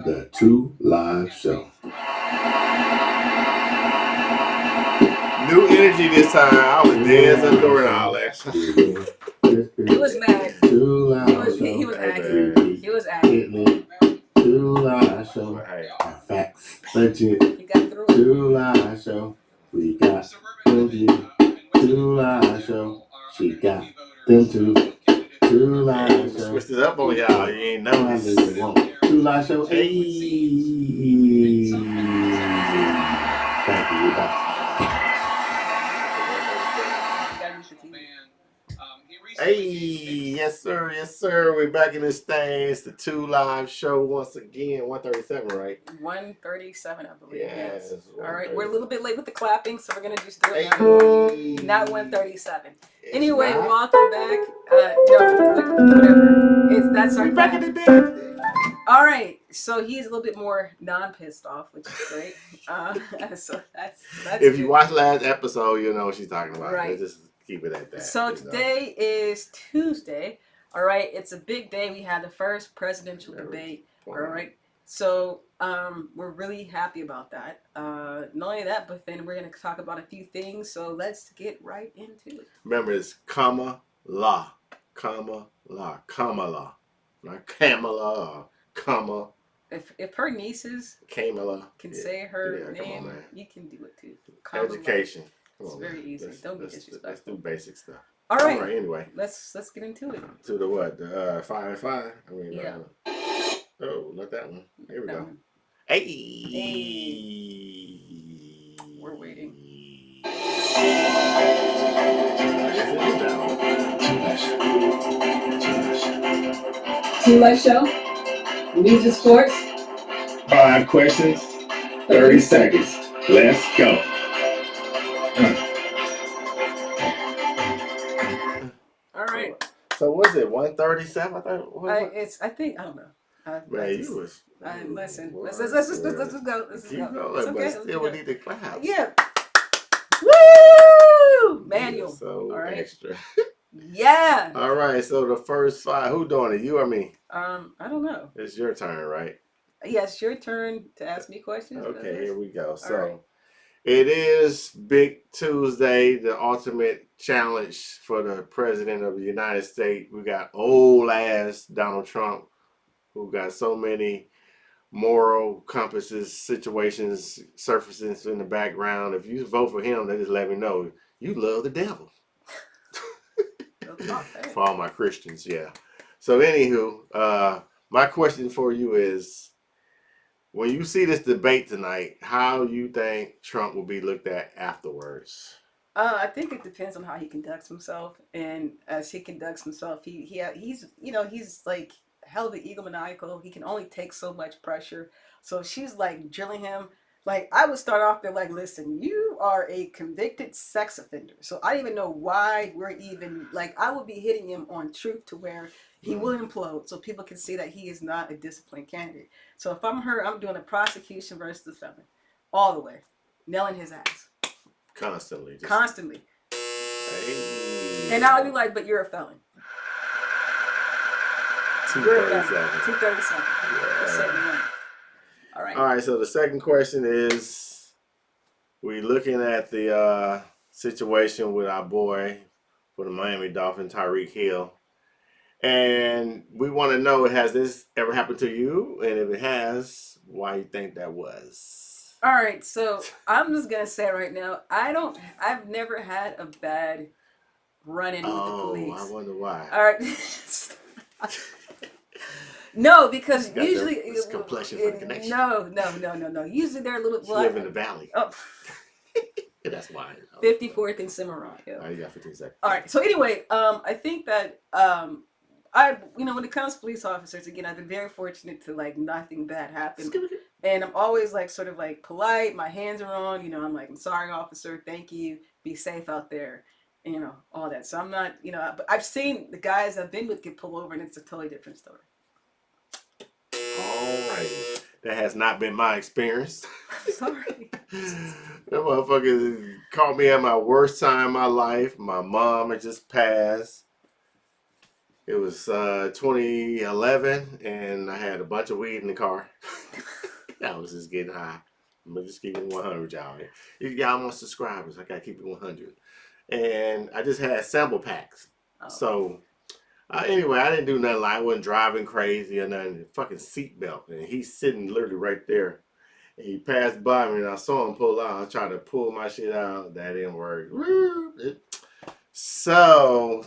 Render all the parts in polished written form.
The 2 Live Show. New energy this time. I was dancing during all that. He was mad. 2 Live Show. He was aggy. He was aggy. 2 Live Show. Facts. Legit. He got through. 2 Live Show. We got legit. 2 Live Show. She got them too. 2 Live Show. Switched it up on y'all. You ain't noticed. 2 Live Show. Hey. Thank you. We're back. Hey, yes sir, we're back in this thing. It's the 2 Live Show once again. 137, right? 137, I believe. Yes. All right, we're a little bit late with the clapping, so we're gonna just do it Hey. now. Not 137. Anyway, welcome back. No, whatever. That's our back in the day. All right, so he's a little bit more non-pissed off, which is great. So that's if you watch last episode, you know what she's talking about. Right. Let's just keep it at that. So today is Tuesday. All right, it's a big day. We had the first presidential debate. All right, so we're really happy about that. Not only that, but then we're going to talk about a few things. So let's get right into it. Remember, it's Kamala, not Kamala. If her nieces Kamala can say her name, you can do it too. Kamala. Education. It's very easy. Don't be disrespectful. Let's do basic stuff. All right. Anyway. Let's get into it. To the what? The 5 and 5. I mean, yeah. Oh, not that one. Here we go. One. Hey. We're waiting. Two Live Show. News and sports. 5 questions, 30 seconds. Let's go. All right. So was it 137? I don't know. Man, you was. Listen. Let's just go. Let's just go. It's okay. Still, we need to clap. Yeah. Woo! Manual. So all right. Extra. Yeah. All right. So the first 5. Who doing it? You or me? I don't know. It's your turn, right? Yes, your turn to ask me questions. Okay, here we go. So right. It is Big Tuesday, the ultimate challenge for the President of the United States. We got old ass Donald Trump, who got so many moral compasses, situations surfacing in the background. If you vote for him, they just let me know you love the devil. For all my Christians, yeah. So anywho, my question for you is, when you see this debate tonight, how you think Trump will be looked at afterwards? I think it depends on how he conducts himself, and as he conducts himself, he's like hell of an egomaniacal. He can only take so much pressure. So she's like drilling him. Like, I would start off there like, listen, you are a convicted sex offender. So I don't even know why we're even, like, I would be hitting him on truth to where he will implode so people can see that he is not a disciplined candidate. So if I'm her, I'm doing a prosecution versus the felon. All the way. Nailing his ass. Constantly. Constantly. Hey. And I'll be like, but you're a felon. 237. 237. Yeah. All right, so the second question is, we looking at the situation with our boy for the Miami Dolphins, Tyreek Hill. And we want to know, has this ever happened to you? And if it has, why you think that was? All right, so I'm just going to say right now, I've never had a bad run-in with the police. I wonder why. All right. No, because usually it's complexion for the connection. No. Usually they're a little. You live in the valley. Oh, that's why. 54th and Cimarron. Yeah. Oh, you got 15 seconds. All right. So anyway, I think that when it comes to police officers, again, I've been very fortunate to like nothing bad happen, and I'm always like sort of like polite. My hands are on. I'm like, I'm sorry, officer. Thank you. Be safe out there. All that. So I'm not. But I've seen the guys I've been with get pulled over, and it's a totally different story. All right. That has not been my experience. Sorry. That motherfucker caught me at my worst time in my life. My mom had just passed. It was 2011, and I had a bunch of weed in the car. I was just getting high. I'm gonna just keep it 100, y'all. If y'all want subscribers, I gotta keep it 100. And I just had sample packs. Oh. So anyway, I didn't do nothing. I wasn't driving crazy or nothing. Fucking seatbelt, and he's sitting literally right there. And he passed by me, and I saw him pull out. I tried to pull my shit out. That didn't work. So,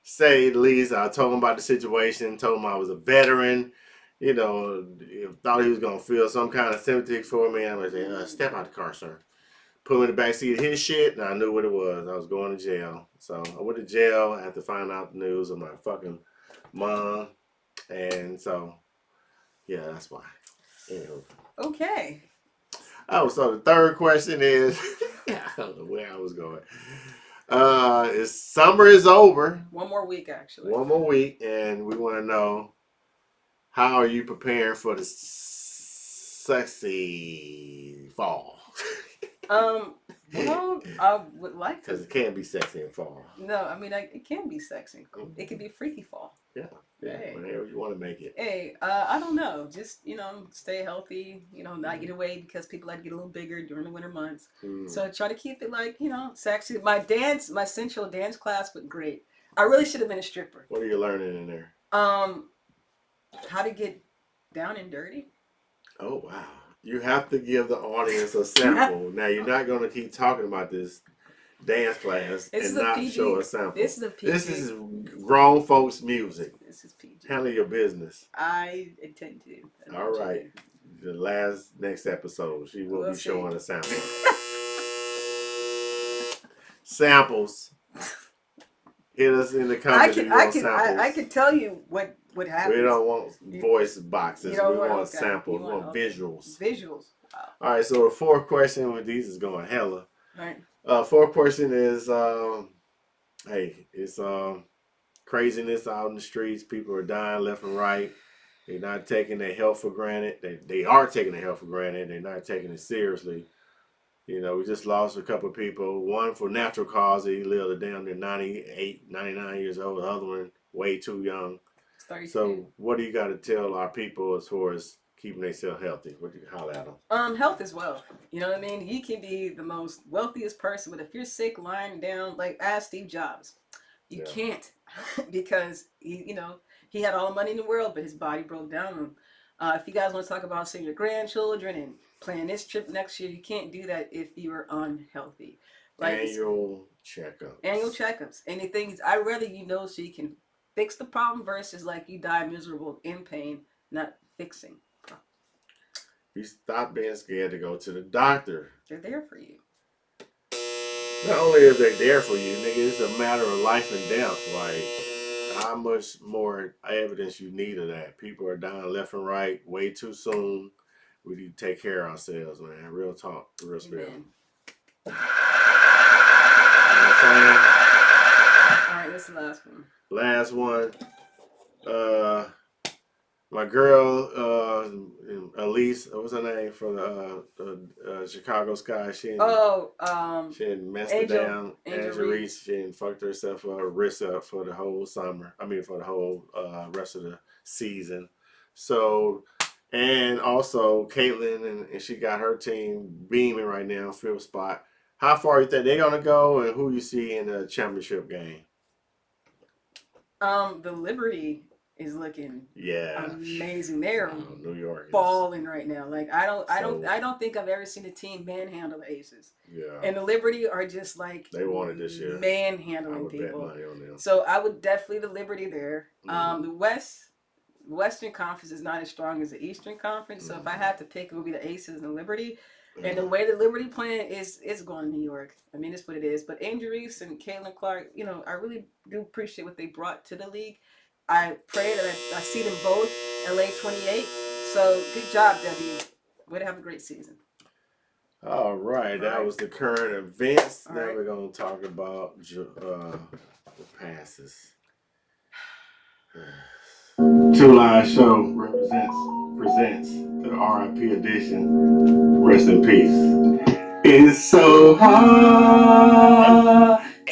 say the least, I told him about the situation. Told him I was a veteran. You know, thought he was gonna feel some kind of sympathy for me. I was like, "Step out the car, sir." Put me in the backseat of his shit, and I knew what it was. I was going to jail. So I went to jail. I had to find out the news of my fucking mom. And so, yeah, that's why. Anyway. Okay. Oh, so the third question is, I don't know where I was going. Summer is over. One more week, actually. One more week, and we want to know, how are you preparing for the sexy fall? Well, I would like to. Because it can't be sexy in fall. No, I mean, it can be sexy. It can be freaky fall. Yeah, Hey. whenever you want to make it. Hey, I don't know. Just, stay healthy, not get away because people like to get a little bigger during the winter months. So try to keep it like, sexy. My central dance class was great. I really should have been a stripper. What are you learning in there? How to get down and dirty. Oh, wow. You have to give the audience a sample. Now, you're not going to keep talking about this dance class and not show a sample. This is a PG. This is grown folks' music. This is PG. Handle your business. I intend to. All right. The next episode, she will be showing a sample. Samples. Hit us in the comments if you want samples. I can tell you what happens. We don't want voice boxes. We want samples. We want visuals. Visuals. Wow. All right. So the fourth question with these is going hella. All right. Fourth question is, hey, it's craziness out in the streets. People are dying left and right. They're not taking their health for granted. They are taking their health for granted. They're not taking it seriously. We just lost a couple of people. One for natural causes. He lived a damn near 98, 99 years old. The other one, way too young. 32. So what do you got to tell our people as far as keeping themselves healthy? What do you holler at them? Health as well. You know what I mean? You can be the most wealthiest person, but if you're sick, lying down, like ask Steve Jobs, you can't because he had all the money in the world, but his body broke down on him. If you guys want to talk about seeing your grandchildren and planning this trip next year, you can't do that if you are unhealthy. Like annual checkups. Annual checkups. Anything. I'd rather so you can fix the problem versus like you die miserable in pain, not fixing. You stop being scared to go to the doctor. They're there for you. Not only are they there for you, nigga, it's a matter of life and death. Like, how much more evidence you need of that? People are dying left and right way too soon. We need to take care of ourselves, man. Real talk. Real spirit. You know what I'm saying? All right, this is the last one. Last one. My girl, Elise, what was her name from the Chicago Sky? She had messed it down. Angel Reese. She had fucked herself up, her wrist up for the whole summer. I mean, for the whole rest of the season. So, and also Caitlin, and she got her team beaming right now, fifth spot. How far you think they're gonna go, and who you see in the championship game? The Liberty is looking amazing. They're New York balling right now. Like I don't think I've ever seen a team manhandle the Aces. Yeah. And the Liberty are just like they won it this year. Manhandling people. Bet money on them. So I would definitely the Liberty there. The Western Conference is not as strong as the Eastern Conference. So if I had to pick, it would be the Aces and the Liberty. And the way the Liberty playing is going to New York. I mean, it's what it is. But Angel Reese and Caitlin Clark, I really do appreciate what they brought to the league. I pray that I see them both LA 28. So good job, W. Way to have a great season. All right, that was the current events. Now we're going to talk about the passes. Two Line Show presents the RIP edition. Rest in peace. It's so hard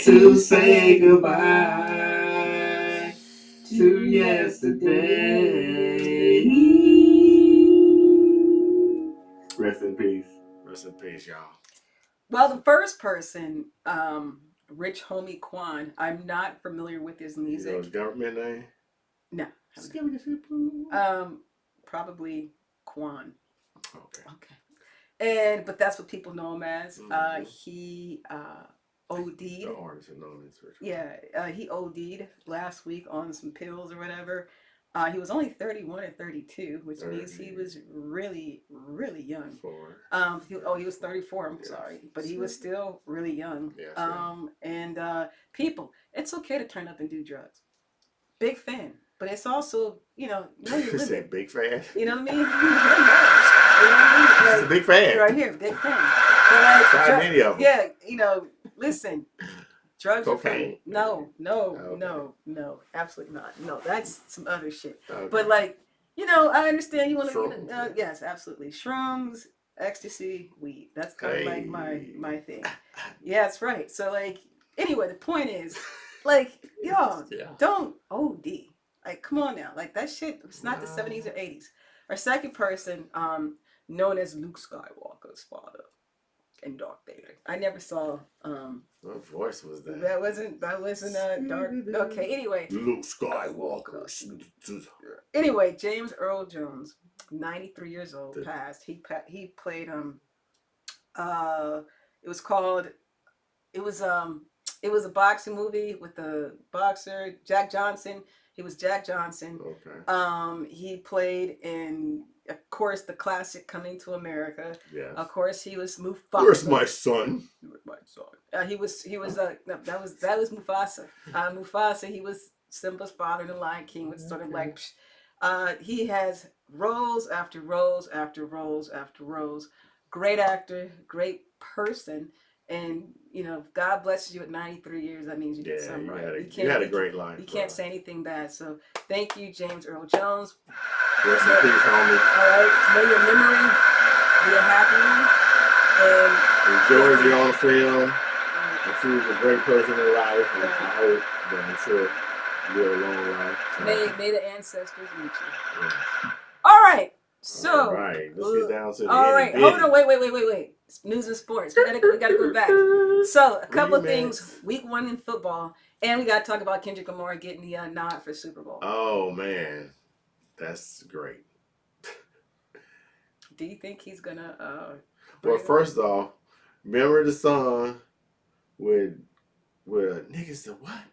to say goodbye to yesterday. Rest in peace. Rest in peace, y'all. Well, the first person, Rich Homie Quan. I'm not familiar with his You know music. his government name? No. Probably Quan. Okay. But that's what people know him as. Mhm. He The OD'd. artist are known as Rich. Yeah, he OD'd last week on some pills or whatever. He was only 31 or 32, which means he was really, really young. He was 34. I'm sorry, but he was still really young. Yes, And people, it's okay to turn up and do drugs. Big fan, but it's also know your You said limit. big fan? You know what I mean? You know what I mean? He's a big fan. Right here, big fan. But like, Tried many of them. Yeah, listen. Drugs are Cocaine? fun. No, absolutely not. No, that's some other shit. Okay. But like, I understand you want to. Shrooms. Yes, absolutely. Shrooms, ecstasy, weed. That's kind of like my thing. Yeah, that's right. So like, anyway, the point is, like, y'all don't OD. Like, come on now. Like that shit. It's not the 70s or 80s. Our second person, known as Luke Skywalker's father in Dark Vader. I never saw. What voice was that? That wasn't Dark. Okay, anyway. Luke Skywalker. Anyway, James Earl Jones, 93 years old, passed. He played it was a boxing movie with the boxer Jack Johnson. He was Jack Johnson. Okay. He played in, of course, the classic Coming to America. Yes. Of course, he was Mufasa. Where's my son? He was no, that was Mufasa. Mufasa, he was Simba's father in the Lion King, which sort of like he has roles after roles after roles after roles. Great actor, great person, and God blesses you at 93 years. That means you did something right. You had a great life. You can't say anything bad. So thank you, James Earl Jones. Rest in peace, homie. All right, may your memory be a happy one. And enjoy your own film. And she was a great person in life, and I hope that I'm sure you have a long life. So. May the ancestors meet you. Yeah. All right. So, all right, let's get down to the all right, hold on, wait. News and sports. We gotta go back. So, a couple of things. Week 1 in football, and we gotta talk about Kendrick Lamar getting the nod for Super Bowl. Oh man, that's great. Do you think he's gonna? Well, first off, remember the song with niggas the what?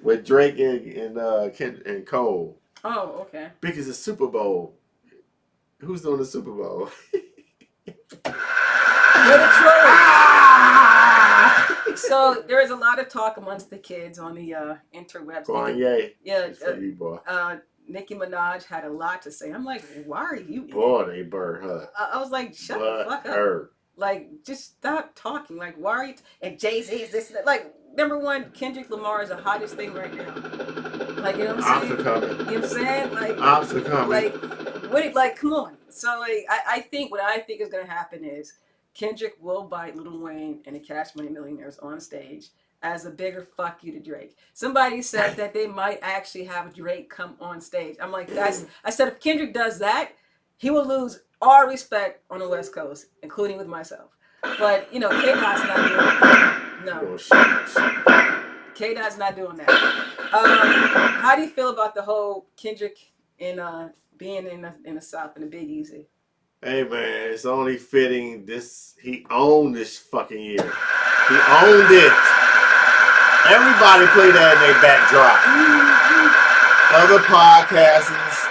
With Drake and Cole. Oh, okay. Because it's Super Bowl. Who's doing the Super Bowl? What a troll! So there is a lot of talk amongst the kids on the interwebs. Kanye. Yeah. For you, boy. Nicki Minaj had a lot to say. I'm like, why are you? Boy, they burnt her. I was like, shut the fuck up. Like, just stop talking. Like, why are you? And Jay-Z is this. Like, number one, Kendrick Lamar is the hottest thing right now. Like, you know what I'm saying? You know what I'm saying? Like, come on. So, like, I think what I think is going to happen is Kendrick will bite Lil Wayne and the Cash Money Millionaires on stage as a bigger fuck you to Drake. Somebody said that they might actually have Drake come on stage. I'm like, I said if Kendrick does that, he will lose all respect on the West Coast, including with myself. But, K-Dot's not doing that. No. K-Dot's not doing that. How do you feel about the whole Kendrick in being in the South in the Big Easy? Hey man, it's only fitting. He owned this fucking year. He owned it. Everybody play that in their backdrop. Other podcasters,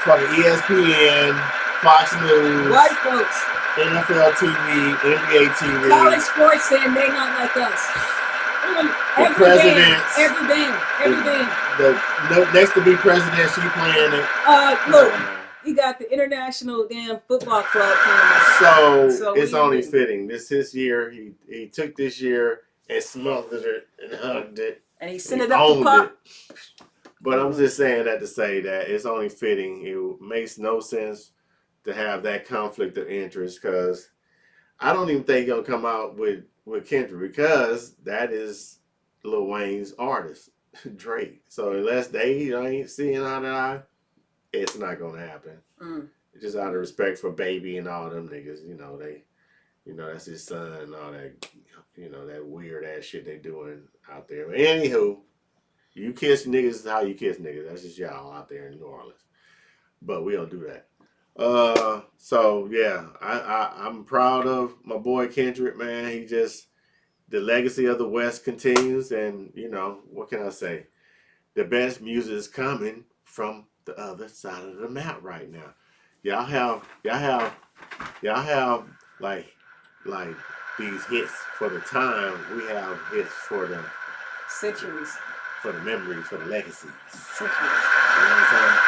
fucking ESPN, Fox News, white folks, NFL TV, NBA TV, college sports saying they not like us. Every band. The next to be president, she playing it. Look, you got the international damn football club playing. So it's only fitting. This his year. He took this year and smothered it and hugged it. And he sent it up to Pop. But I'm just saying that to say that it's only fitting. It makes no sense to have that conflict of interest because I don't even think he'll come out with Kendrick because that is Lil Wayne's artist. Drake. So unless they ain't seeing eye to eye, it's not gonna happen. It's just out of respect for Baby and all them niggas. That's his son and all that. That weird ass shit they doing out there. But anywho, you kiss niggas how you kiss niggas. That's just y'all out there in New Orleans. But we don't do that. So yeah, I'm proud of my boy Kendrick, man. The legacy of the West continues, and what can I say? The best music is coming from the other side of the map right now. Y'all have like these hits for the time. We have hits for the Centuries. for the memories, for the legacies. Centuries. You know what I'm saying?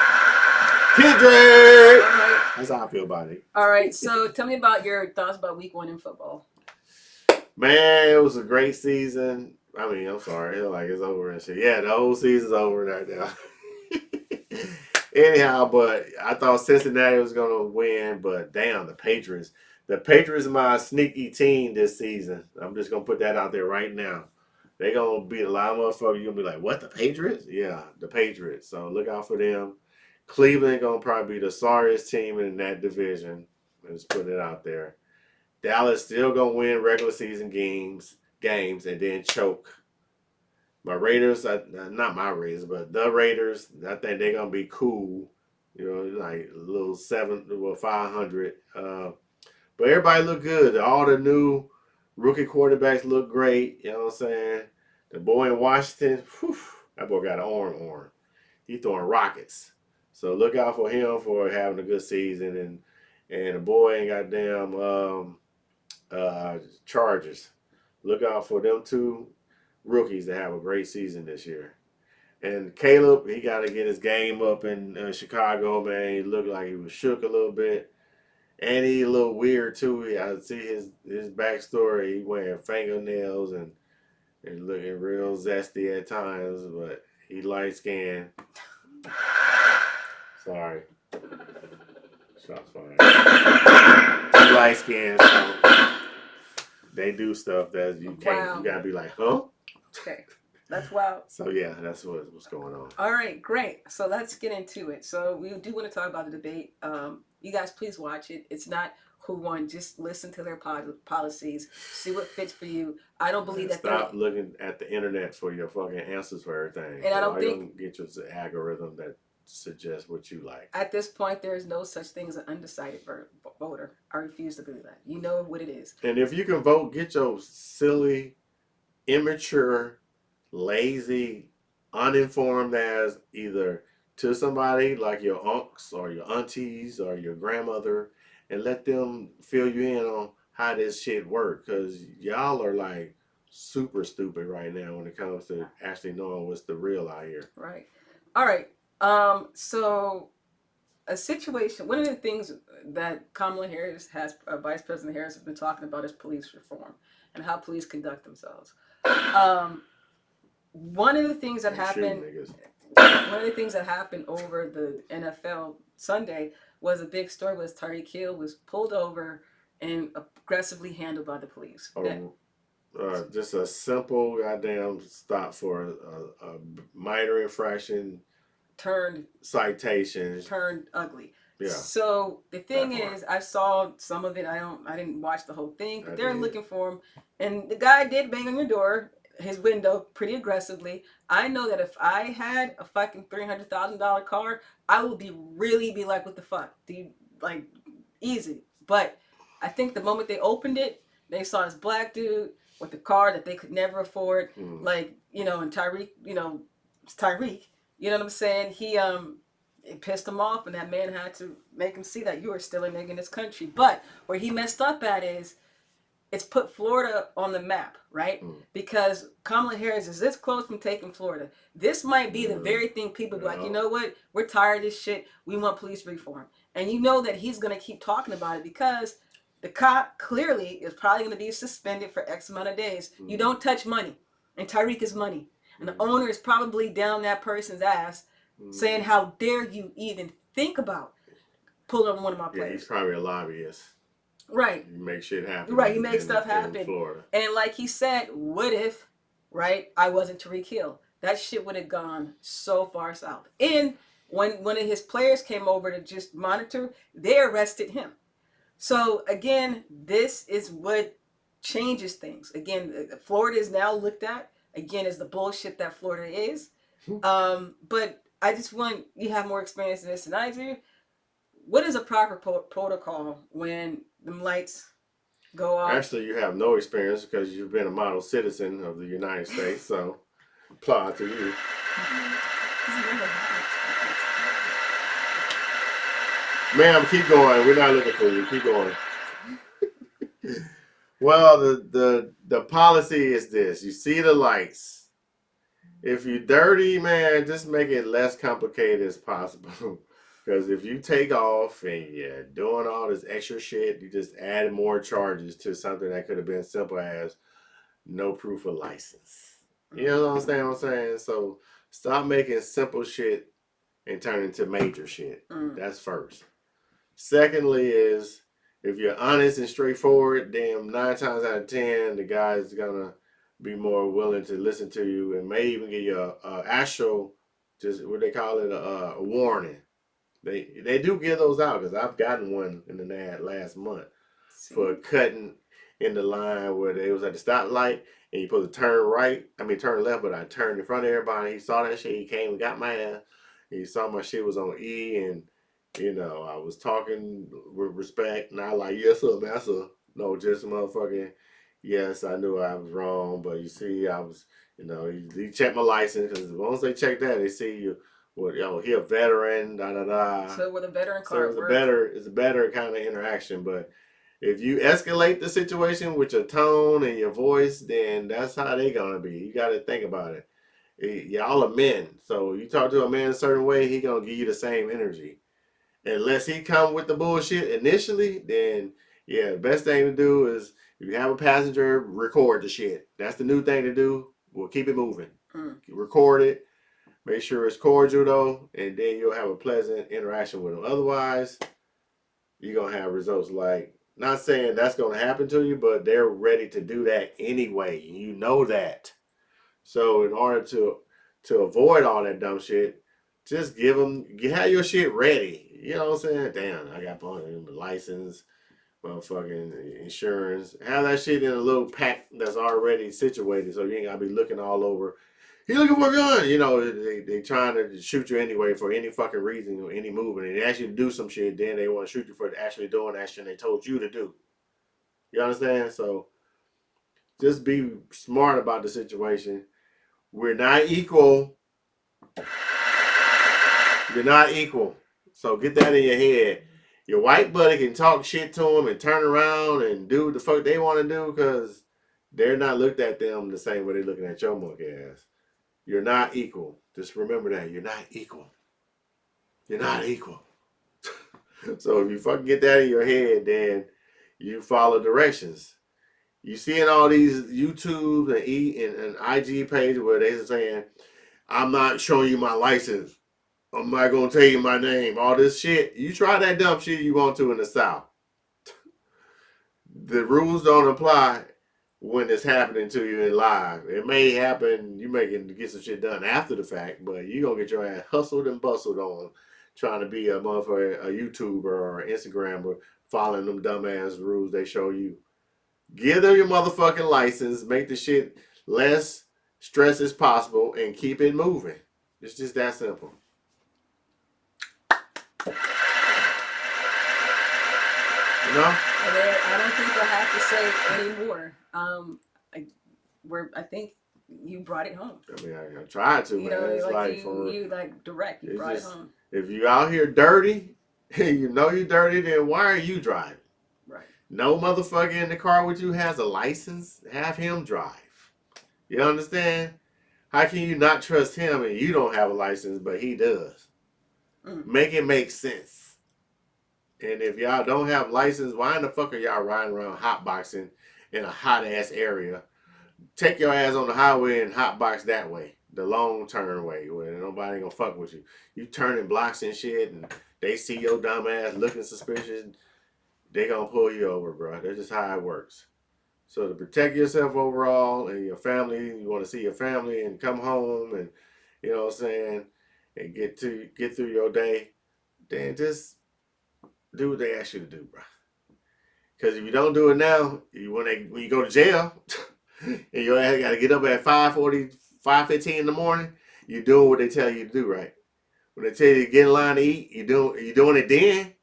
Kendrick! All right. That's how I feel about it. All right. So tell me about your thoughts about week 1 in football. Man, it was a great season. I mean, I'm sorry. It's over and shit. Yeah, the whole season's over right now. Anyhow, but I thought Cincinnati was going to win, but damn, the Patriots. The Patriots are my sneaky team this season. I'm just going to put that out there right now. They're going to beat a lot of motherfuckers. You're going to be like, what, the Patriots? Yeah, the Patriots. So look out for them. Cleveland going to probably be the sorriest team in that division. I'm just putting it out there. Dallas still going to win regular season games and then choke. My Raiders, not my Raiders, but the Raiders, I think they're going to be cool. Like a little 500. But everybody look good. All the new rookie quarterbacks look great. You know what I'm saying? The boy in Washington, whew, that boy got an arm. He throwing rockets. So look out for him for having a good season. And the boy in goddamn Chargers. Look out for them two rookies to have a great season this year. And Caleb, he got to get his game up in Chicago, man. He looked like he was shook a little bit. And he a little weird, too. I see his backstory. He wearing fingernails and looking real zesty at times, but he light-skinned. Sorry. Shots fired. He light-skinned, so they do stuff that you can't. Wow. You got to be like, huh? Okay. That's wild. So, yeah, that's what's going on. All right, great. So let's get into it. So we do want to talk about the debate. You guys, please watch it. It's not who won. Just listen to their policies. See what fits for you. I don't believe that. Stop looking at the internet for your fucking answers for everything. And I don't think get your algorithm that suggests what you like. At this point, there is no such thing as an undecided voter. I refuse to believe that. You know what it is. And if you can vote, get your silly, immature, lazy, uninformed ass either to somebody like your unks or your aunties or your grandmother and let them fill you in on how this shit works, because y'all are like super stupid right now when it comes to actually knowing what's the real out here. Right. All right. So a situation, one of the things that Kamala Harris Vice President Harris has been talking about is police reform and how police conduct themselves. One of the things that happened over the NFL Sunday was a big story. Was Tyreek Hill was pulled over and aggressively handled by the police. Just a simple goddamn stop for a minor infraction citation turned ugly. Yeah. So the thing is, I saw some of it. I didn't watch the whole thing, but they're looking for him, and the guy did bang on your door, his window, pretty aggressively. I know that if I had a fucking $300,000 car, I would really be like, what the fuck? Like, easy. But I think the moment they opened it, they saw this black dude with a car that they could never afford. Like, and Tyreek, it's Tyreek. You know what I'm saying? It pissed him off, and that man had to make him see that you are still a nigga in this country. But where he messed up at is, it's put Florida on the map, right? Because Kamala Harris is this close from taking Florida. This might be the very thing people be like, you know what? We're tired of this shit. We want police reform. And you know that he's going to keep talking about it because the cop clearly is probably going to be suspended for X amount of days. You don't touch money. And Tyreek is money. And the owner is probably down that person's ass saying, how dare you even think about pulling over one of my players. Yeah, he's probably a lobbyist. Right. You make shit happen. Right, you make stuff happen. In Florida. And like he said, what if, right, I wasn't Tyreek Hill? that shit would have gone so far south. And when one of his players came over to just monitor, they arrested him. So again, this is what changes things. Again, Florida is now looked at again as the bullshit that Florida is. But I just want you have more experience in this than I do. What is a proper protocol when the lights go off? Actually, you have no experience because you've been a model citizen of the United States. So, applaud to you. Ma'am, keep going. We're not looking for you. Keep going. Well, the policy is this. You see the lights. If you're dirty, man, just make it less complicated as possible. Because if you take off and you're doing all this extra shit, you just add more charges to something that could have been simple as no proof of license. You know what I'm saying? So stop making simple shit and turn into major shit. That's first. Secondly is if you're honest and straightforward, then 9 times out of 10, the guy's gonna be more willing to listen to you and may even give you a actual, just what they call it, a warning. They do give those out because I've gotten one in the last month for cutting in the line where they was at the stoplight and you supposed to turn left, but I turned in front of everybody. He saw that shit. He came and got my ass. He saw my shit was on E, and I was talking with respect, and I like, yes sir, master. No, just motherfucking, yes, I knew I was wrong, but you see, I was, he checked my license because once they check that, they see you. Well, he a veteran, da da da. So with a veteran So card, it's a better kind of interaction. But if you escalate the situation with your tone and your voice, then that's how they gonna be. You got to think about it. Y'all are men, so you talk to a man a certain way, he gonna give you the same energy. Unless he come with the bullshit initially, then yeah, the best thing to do is if you have a passenger, record the shit. That's the new thing to do. We'll keep it moving. Record it. Make sure it's cordial though, and then you'll have a pleasant interaction with them. Otherwise, you're gonna have results like, not saying that's gonna happen to you, but they're ready to do that anyway. You know that. So in order to avoid all that dumb shit, just have your shit ready. You know what I'm saying? Damn, I got license, motherfucking insurance. Have that shit in a little pack that's already situated, so you ain't gotta be looking all over. He looking for a gun. They trying to shoot you anyway for any fucking reason or any movement. And they ask you to do some shit, then they want to shoot you for actually doing that shit they told you to do. You understand? So just be smart about the situation. We're not equal. You're not equal. So get that in your head. Your white buddy can talk shit to them and turn around and do what the fuck they want to do because they're not looked at them the same way they're looking at your monkey ass. You're not equal. Just remember that. You're not equal. You're not equal. So if you fucking get that in your head, then you follow directions. You seeing all these YouTube and IG pages where they're saying, I'm not showing you my license. I'm not going to tell you my name. All this shit. You try that dumb shit you want to in the South. The rules don't apply when it's happening to you in live. It may happen, you may get some shit done after the fact, but you going to get your ass hustled and bustled on trying to be a motherfucker, a YouTuber or an Instagrammer following them dumbass rules they show you. Give them your motherfucking license, make the shit less stress as possible, and keep it moving. It's just that simple. I don't think I have to say any more. I think you brought it home. I mean, I tried to, man. It's you direct. You brought it home. If you out here dirty, and you know you dirty, then why are you driving? Right. No motherfucker in the car with you has a license. Have him drive. You understand? How can you not trust him and you don't have a license, but he does? Make it make sense. And if y'all don't have license, why in the fuck are y'all riding around hotboxing in a hot ass area? Take your ass on the highway and hotbox that way, the long turn way, where nobody gonna fuck with you. You turning blocks and shit, and they see your dumb ass looking suspicious, they gonna pull you over, bro. That's just how it works. So to protect yourself overall and your family, you want to see your family and come home and you know what I'm saying, and get through your day, then just do what they ask you to do, bro. Because if you don't do it now, when you go to jail, and your ass got to get up at 5:40, 5:15 in the morning, you're doing what they tell you to do, right? When they tell you to get in line to eat, you doing it then.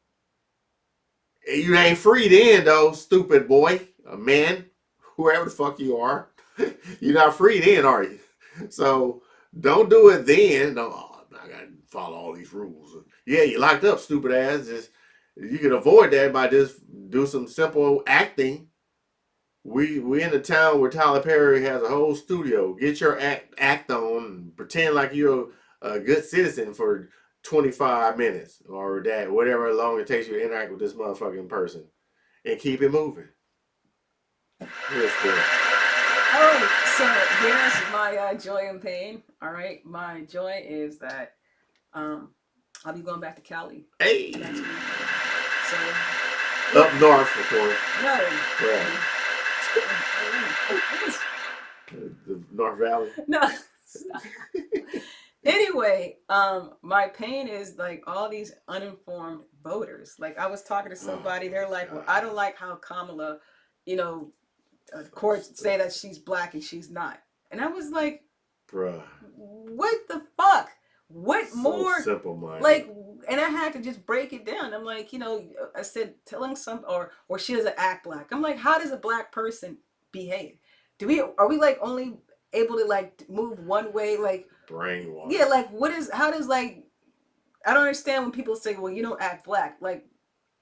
And you ain't free then, though, stupid boy, a man, whoever the fuck you are. You're not free then, are you? So don't do it then. No, I got to follow all these rules. Yeah, you locked up, stupid ass. Just you can avoid that by just do some simple acting. We in a town where Tyler Perry has a whole studio. Get your act on and pretend like you're a good citizen for 25 minutes or that whatever long it takes you to interact with this motherfucking person, and keep it moving. Real good. All right, so here's my joy and pain. All right, my joy is that I'll be going back to Cali Hey, next week. So up north, of course. no, Where? The North Valley. no. Anyway, my pain is like all these uninformed voters. Like I was talking to somebody, they're like, well, I don't like how Kamala, you know, courts say that she's black and she's not. And I was like, bruh, what the fuck? What so more? simple minded. Like, and I had to just break it down. I'm like, I said, telling some, or she doesn't act black. I'm like, how does a black person behave? Are we like only able to like move one way? Like, brainwash. yeah, like how does like, I don't understand when people say, well, you don't act black. Like,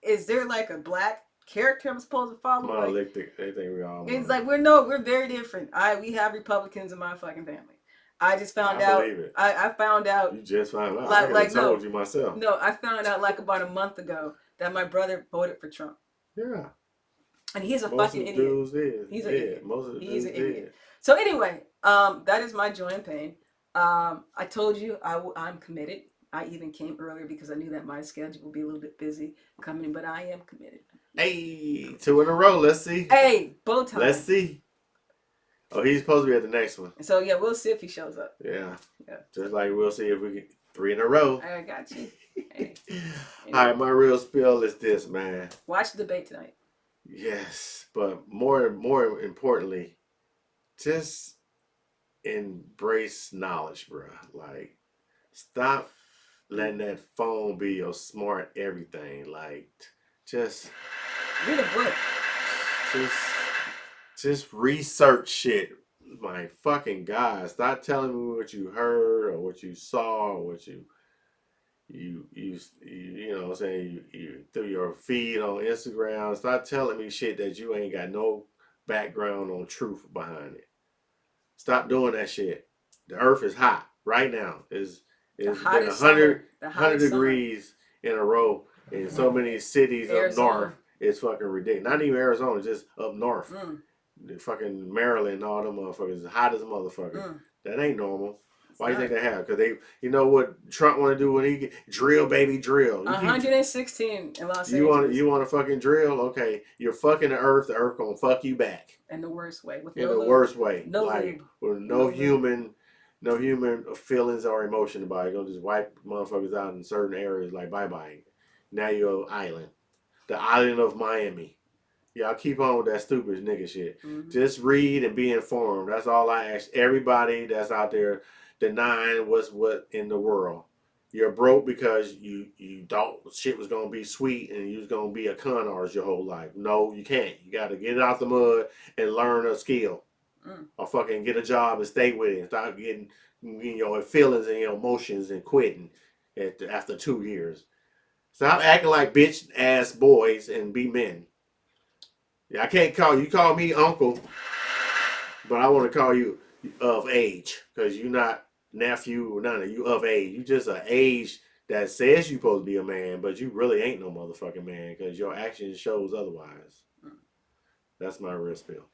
is there like a black character I'm supposed to follow? Like, they think we all. It's like we're very different. We have Republicans in my fucking family. I just found out. Believe it. I found out. You just found out. Like I told you myself. No, I found out like about a month ago that my brother voted for Trump. Yeah. And he's a most fucking of the idiot. dudes did. He's an idiot. Most of the He's dudes an idiot. did. So anyway, that is my joy and pain. I told you I'm committed. I even came earlier because I knew that my schedule would be a little bit busy coming, but I am committed. Hey, 2 in a row. Let's see. Hey, bow tie. Let's see. Oh, he's supposed to be at the next one. So yeah, we'll see if he shows up. Yeah. Just like we'll see if we get 3 in a row. I got you. Hey. All right, my real spill is this, man. Watch the debate tonight. Yes, but more importantly, just embrace knowledge, bro. Like, stop letting that phone be your smart everything. Like, just read a book. Just research shit. My fucking God, stop telling me what you heard or what you saw or what you know what I'm saying, you through your feed on Instagram. Stop telling me shit that you ain't got no background on truth behind it. Stop doing that shit. The earth is hot right now. It's been 100 degrees in a row in so many cities Arizona. Up north. It's fucking ridiculous. Not even Arizona, just up north. The fucking Maryland and all them motherfuckers is hot as a motherfucker. That ain't normal. Why do you think they have? Because you know what Trump want to do when he get drill, baby, drill. 116 in Los Angeles. You want to fucking drill? Okay, you're fucking the earth gonna fuck you back. In the worst way. Worst way. No like, lube. With no human feelings or emotion about it. You're gonna just wipe motherfuckers out in certain areas. Like bye. Now you're an island, the island of Miami. Y'all keep on with that stupid nigga shit. Just read and be informed. That's all I ask everybody that's out there denying what's what in the world. You're broke because you thought shit was gonna be sweet and you was gonna be a con artist your whole life. No, you can't. You gotta get it out the mud and learn a skill. Or fucking get a job and stay with it and start getting your feelings and your emotions and quitting after 2 years. Stop acting like bitch ass boys and be men. Yeah, I can't call me uncle, but I want to call you of age because you're not nephew or none of you of age. You just an age that says you supposed to be a man, but you really ain't no motherfucking man because your action shows otherwise. That's my real spill.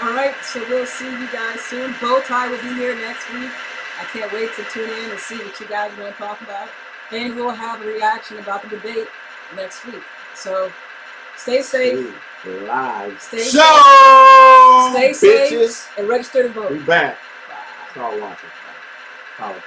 All right, so we'll see you guys soon. Bowtie will be here next week. I can't wait to tune in and see what you guys are going to talk about. And we'll have a reaction about the debate next week. So stay safe. live Stay show. Stay safe bitches. and register to vote. We back. Start watching. Holla.